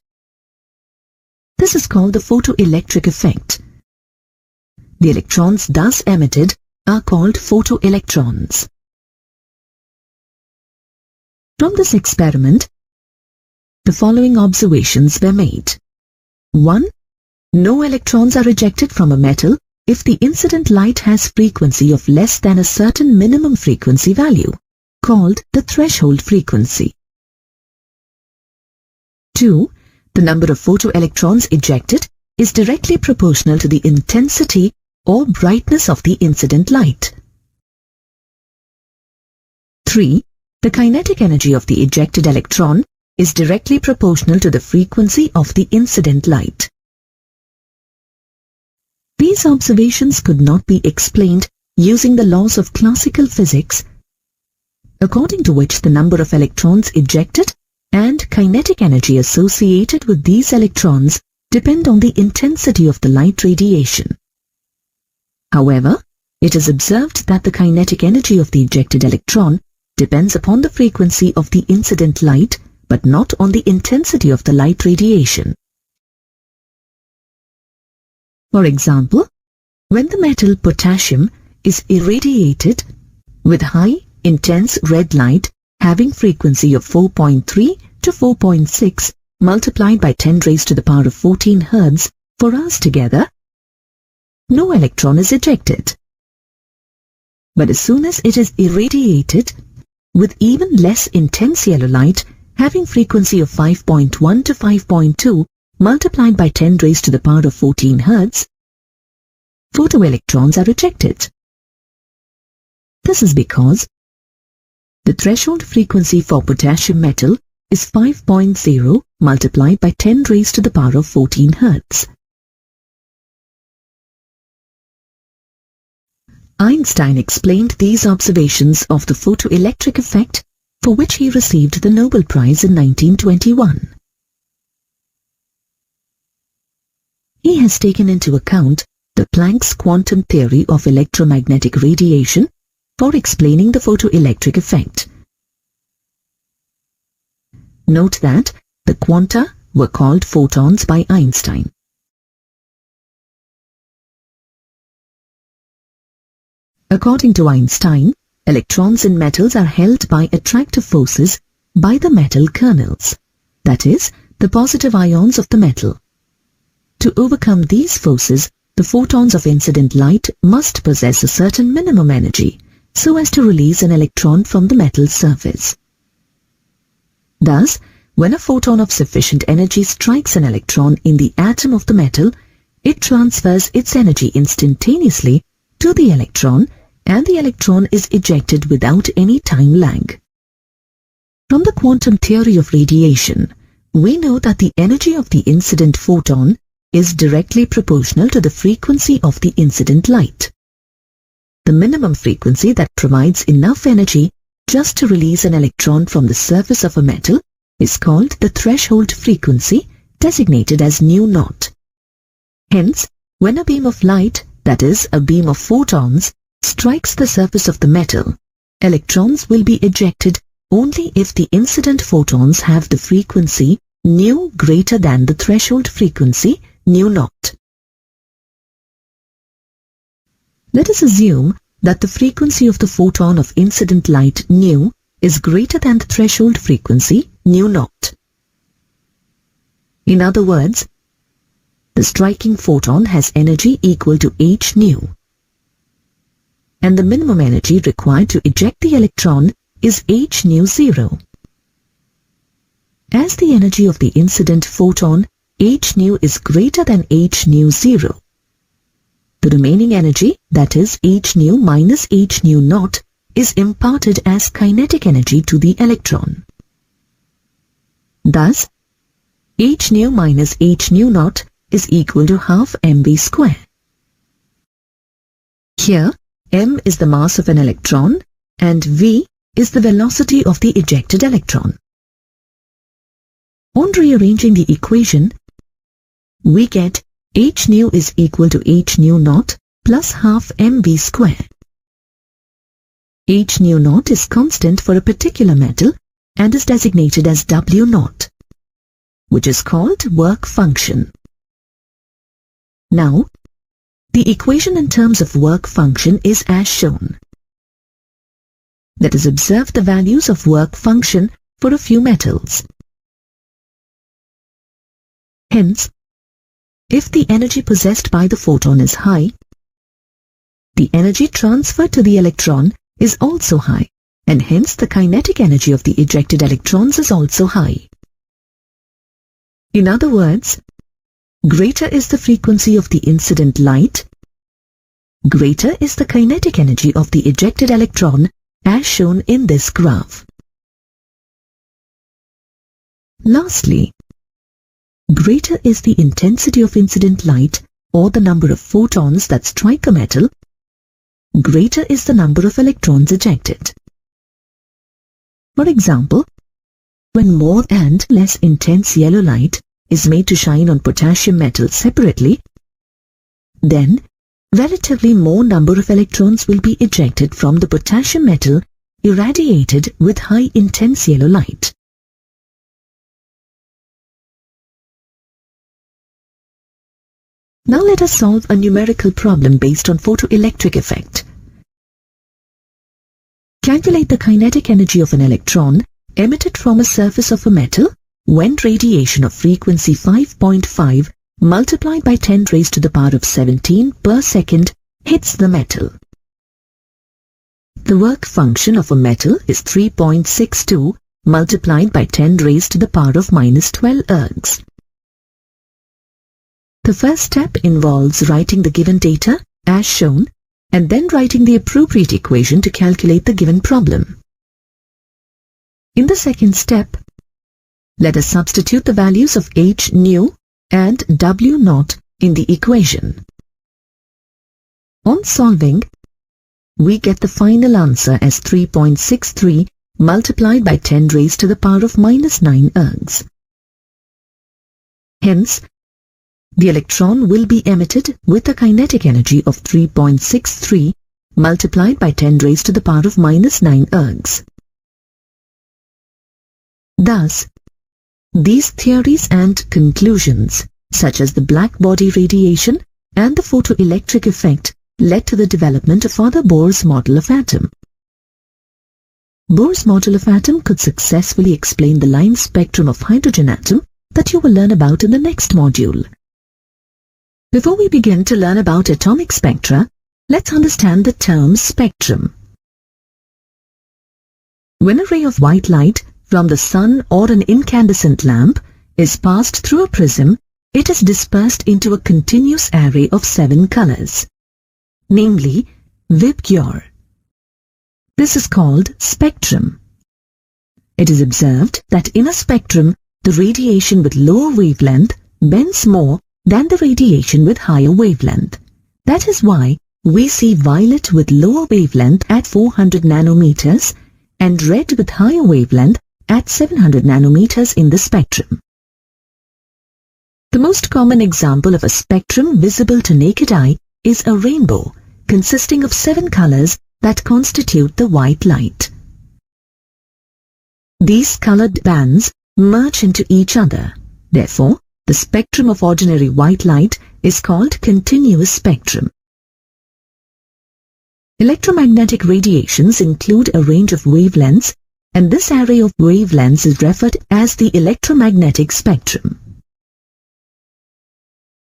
This is called the photoelectric effect. The electrons thus emitted are called photoelectrons. From this experiment, the following observations were made. 1. No electrons are ejected from a metal if the incident light has frequency of less than a certain minimum frequency value, called the threshold frequency. 2. The number of photoelectrons ejected is directly proportional to the intensity or brightness of the incident light. 3. the kinetic energy of the ejected electron is directly proportional to the frequency of the incident light. These observations could not be explained using the laws of classical physics, according to which the number of electrons ejected and kinetic energy associated with these electrons depend on the intensity of the light radiation. However, it is observed that the kinetic energy of the ejected electron depends upon the frequency of the incident light, but not on the intensity of the light radiation. For example, when the metal potassium is irradiated with high, intense red light having frequency of 4.3 to 4.6 multiplied by 10 raised to the power of 14 Hz for hours together, no electron is ejected. But as soon as it is irradiated with even less intense yellow light having frequency of 5.1 to 5.2 multiplied by 10 raised to the power of 14 Hz, photoelectrons are ejected. This is because the threshold frequency for potassium metal is 5.0 multiplied by 10 raised to the power of 14 Hz. Einstein explained these observations of the photoelectric effect, for which he received the Nobel Prize in 1921. He has taken into account the Planck's quantum theory of electromagnetic radiation for explaining the photoelectric effect. Note that the quanta were called photons by Einstein. According to Einstein, electrons in metals are held by attractive forces by the metal kernels, that is, the positive ions of the metal. To overcome these forces, the photons of incident light must possess a certain minimum energy, so as to release an electron from the metal's surface. Thus, when a photon of sufficient energy strikes an electron in the atom of the metal, it transfers its energy instantaneously to the electron, and the electron is ejected without any time lag. From the quantum theory of radiation, we know that the energy of the incident photon is directly proportional to the frequency of the incident light. The minimum frequency that provides enough energy just to release an electron from the surface of a metal is called the threshold frequency, designated as nu0. Hence, when a beam of light, that is, a beam of photons, strikes the surface of the metal, electrons will be ejected only if the incident photons have the frequency nu greater than the threshold frequency nu0. Let us assume that the frequency of the photon of incident light nu is greater than the threshold frequency nu0. In other words, the striking photon has energy equal to h nu, and the minimum energy required to eject the electron is h nu 0. As the energy of the incident photon h nu is greater than h nu 0, the remaining energy, that is h nu minus h nu 0, is imparted as kinetic energy to the electron. Thus, h nu minus h nu 0 is equal to half mv square. Here, m is the mass of an electron and v is the velocity of the ejected electron. On rearranging the equation, we get h nu is equal to h nu 0 plus half mv square. H nu 0 is constant for a particular metal and is designated as W0, which is called work function. Now, the equation in terms of work function is as shown. Let us observe the values of work function for a few metals. Hence, if the energy possessed by the photon is high, the energy transferred to the electron is also high, and hence the kinetic energy of the ejected electrons is also high. In other words, greater is the frequency of the incident light, greater is the kinetic energy of the ejected electron as shown in this graph. Lastly, greater is the intensity of incident light or the number of photons that strike a metal, greater is the number of electrons ejected. For example, when more and less intense yellow light is made to shine on potassium metal separately, then relatively more number of electrons will be ejected from the potassium metal irradiated with high intense yellow light. Now let us solve a numerical problem based on photoelectric effect. Calculate the kinetic energy of an electron emitted from a surface of a metal when radiation of frequency 5.5 multiplied by 10 raised to the power of 17 per second hits the metal. The work function of a metal is 3.62 multiplied by 10 raised to the power of minus 12 ergs. The first step involves writing the given data as shown and then writing the appropriate equation to calculate the given problem. In the second step, let us substitute the values of H nu and W naught in the equation. On solving, we get the final answer as 3.63 multiplied by 10 raised to the power of minus 9 ergs. Hence, the electron will be emitted with a kinetic energy of 3.63 multiplied by 10 raised to the power of minus 9 ergs. Thus, these theories and conclusions, such as the black body radiation and the photoelectric effect, led to the development of further Bohr's model of atom. Bohr's model of atom could successfully explain the line spectrum of hydrogen atom that you will learn about in the next module. Before we begin to learn about atomic spectra, let's understand the term spectrum. When a ray of white light from the sun or an incandescent lamp is passed through a prism, it is dispersed into a continuous array of 7 colors, namely VidyaOnDemand. This is called spectrum. It is observed that in a spectrum, the radiation with lower wavelength bends more than the radiation with higher wavelength. That is why we see violet with lower wavelength at 400 nanometers and red with higher wavelength at 700 nanometers in the spectrum. The most common example of a spectrum visible to naked eye is a rainbow consisting of 7 colors that constitute the white light. These colored bands merge into each other. Therefore, the spectrum of ordinary white light is called continuous spectrum. Electromagnetic radiations include a range of wavelengths, and this array of wavelengths is referred as the electromagnetic spectrum.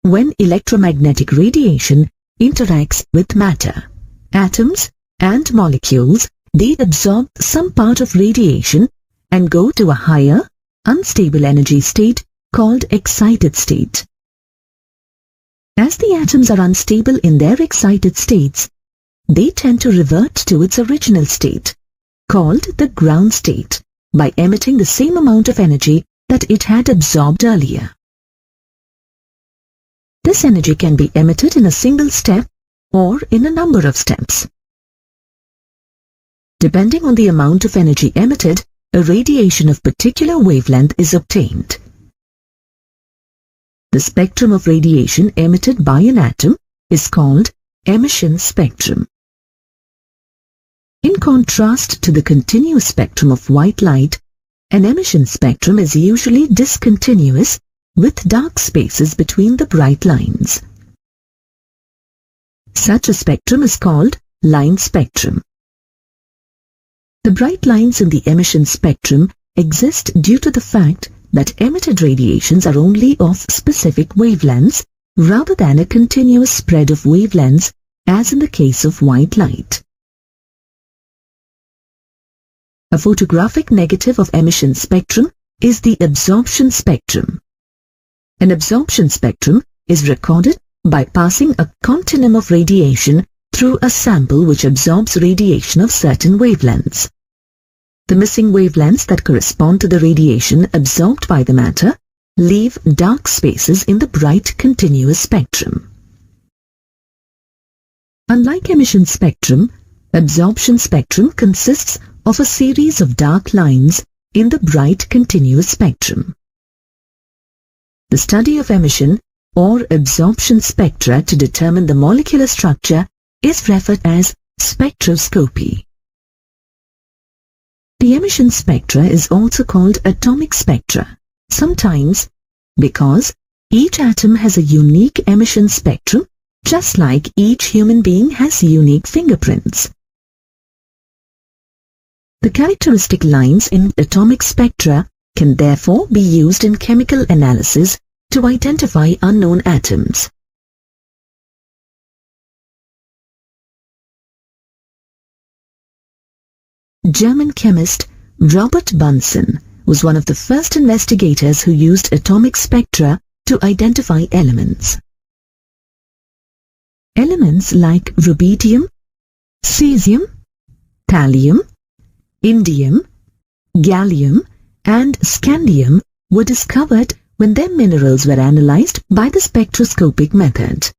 When electromagnetic radiation interacts with matter, atoms and molecules, they absorb some part of radiation and go to a higher, unstable energy state called excited state. As the atoms are unstable in their excited states, they tend to revert to its original state, called the ground state, by emitting the same amount of energy that it had absorbed earlier. This energy can be emitted in a single step or in a number of steps. Depending on the amount of energy emitted, a radiation of particular wavelength is obtained. The spectrum of radiation emitted by an atom is called emission spectrum. In contrast to the continuous spectrum of white light, an emission spectrum is usually discontinuous with dark spaces between the bright lines. Such a spectrum is called line spectrum. The bright lines in the emission spectrum exist due to the fact that emitted radiations are only of specific wavelengths rather than a continuous spread of wavelengths as in the case of white light. A photographic negative of emission spectrum is the absorption spectrum. An absorption spectrum is recorded by passing a continuum of radiation through a sample which absorbs radiation of certain wavelengths. The missing wavelengths that correspond to the radiation absorbed by the matter leave dark spaces in the bright continuous spectrum. Unlike emission spectrum, absorption spectrum consists of a series of dark lines in the bright continuous spectrum. The study of emission or absorption spectra to determine the molecular structure is referred as spectroscopy. The emission spectra is also called atomic spectra, sometimes because each atom has a unique emission spectrum, just like each human being has unique fingerprints. The characteristic lines in atomic spectra can therefore be used in chemical analysis to identify unknown atoms. German chemist Robert Bunsen was one of the first investigators who used atomic spectra to identify elements. Elements like rubidium, cesium, thallium, indium, gallium, and scandium were discovered when their minerals were analyzed by the spectroscopic method.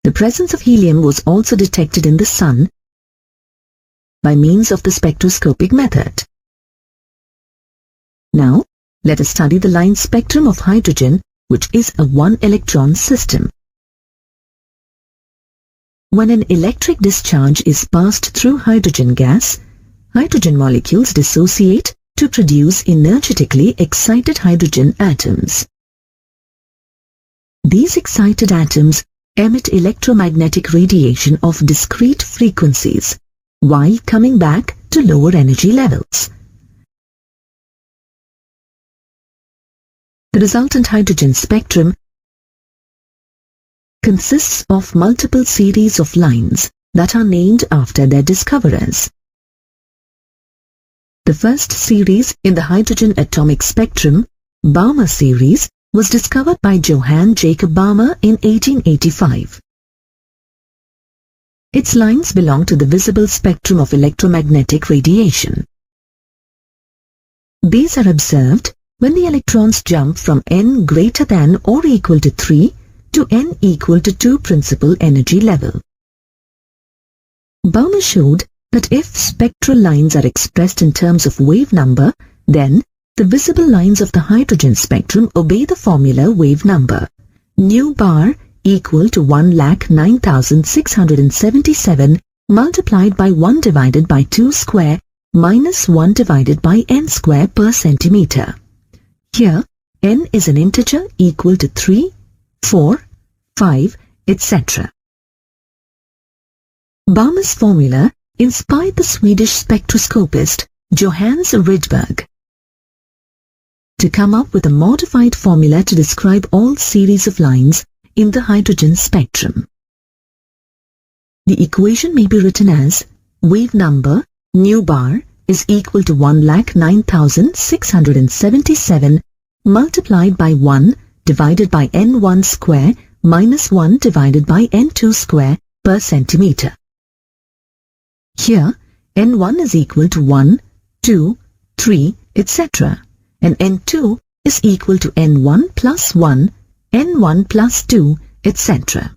The presence of helium was also detected in the Sun by means of the spectroscopic method. Now, let us study the line spectrum of hydrogen, which is a one-electron system. When an electric discharge is passed through hydrogen gas, hydrogen molecules dissociate to produce energetically excited hydrogen atoms. These excited atoms emit electromagnetic radiation of discrete frequencies while coming back to lower energy levels. The resultant hydrogen spectrum consists of multiple series of lines that are named after their discoverers. The first series in the hydrogen atomic spectrum, Balmer series, was discovered by Johann Jacob Balmer in 1885. Its lines belong to the visible spectrum of electromagnetic radiation. These are observed when the electrons jump from n greater than or equal to 3 to n equal to 2 principal energy level. Balmer showed that if spectral lines are expressed in terms of wave number, then the visible lines of the hydrogen spectrum obey the formula wave number, nu bar equal to 1,09,677 multiplied by 1 divided by 2 square minus 1 divided by n square per centimeter. Here, n is an integer equal to 3, 4, 5, etc. Balmer's formula inspired the Swedish spectroscopist Johannes Rydberg to come up with a modified formula to describe all series of lines in the hydrogen spectrum. The equation may be written as wave number nu bar is equal to 1,09,677 multiplied by 1 divided by n1 square minus 1 divided by n2 square per centimeter. Here, n1 is equal to 1, 2, 3, etc. and n2 is equal to n1 plus 1, n1 plus 2, etc.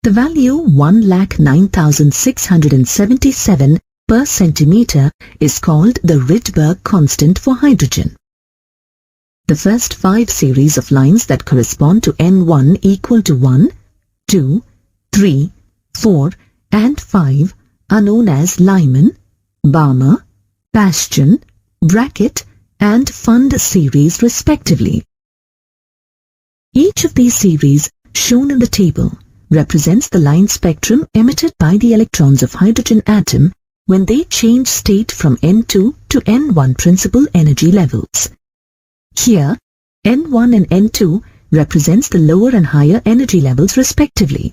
The value 1,09,677 per centimeter is called the Rydberg constant for hydrogen. The first 5 series of lines that correspond to n1 equal to 1, 2, 3, 4, and 5 are known as Lyman, Balmer, Bastian, Brackett, and Fund series respectively. Each of these series, shown in the table, represents the line spectrum emitted by the electrons of hydrogen atom when they change state from N2 to N1 principal energy levels. Here, N1 and N2 represents the lower and higher energy levels respectively.